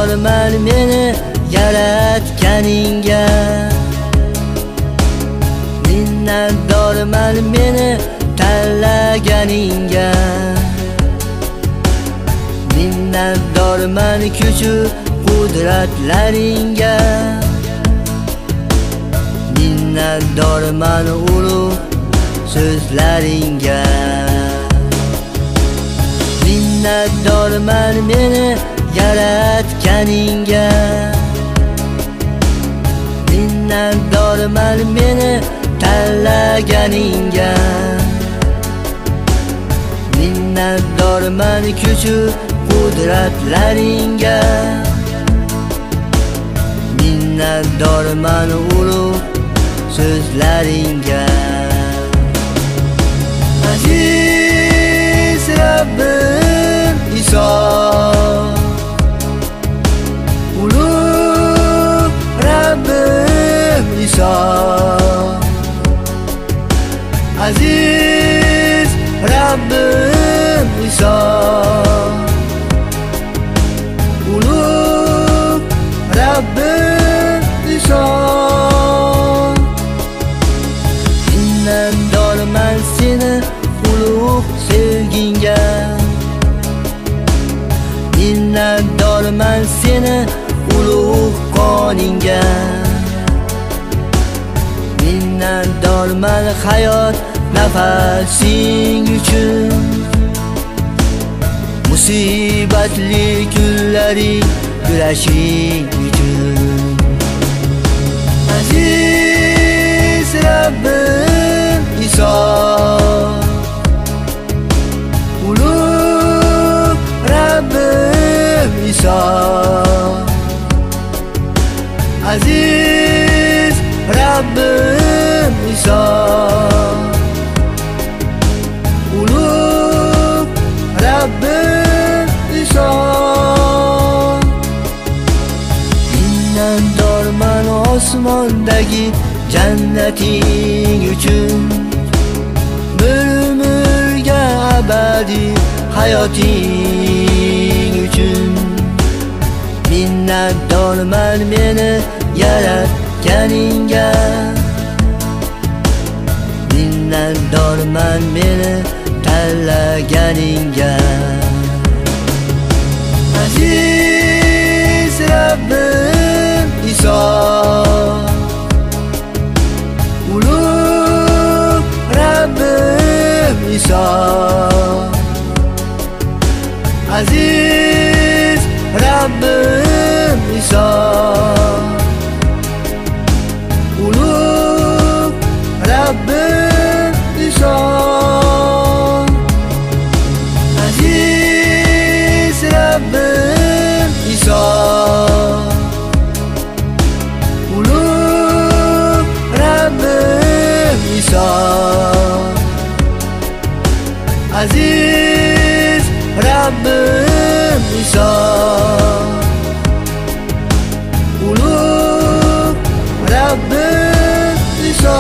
Minnatdorman meni yaratganingga. Minnatdorman meni tanlaganingga. Minnatdorman kuchu qudratlaringga. Minnatdorman ulug' so'zlaringga. Minnatdorman meni yaratganingga. Minnatdorman meni tanlaganingga. Minnatdorman kuchu qudratlaringga. Minnatdorman ulug' so'zlaringga. Aziz Rabbim Iso, ulug' Rabbim Iso. Aziz Rabbim Iso, ulug' Rabbim Iso. Minnatdorman seni ulug' sevgingga. Minnatdorman seni ulug' qoningga. Minnatdorman hayot nafasing uchun. Musibatli kunlaring kurashing uchun. Aziz Rabbim Iso, ulug' Rabbim Iso. Aziz Rabbim Iso, ulug' Rabbim Iso. Minnatdorman osmondagi jannating uchun. Bir umrga abadiy hayoting uchun. Minnatdorman meni yaratganingga. Minnatdorman meni tanlaganingga. Aziz Rabbim Iso, ulug' Rabbim Iso. Aziz Rabbim Iso, ulug' Rabbim Iso. Aziz Rabbim Iso, ulug' Rabbim Iso. Aziz Rabbim Iso, ulug' Rabbim Iso.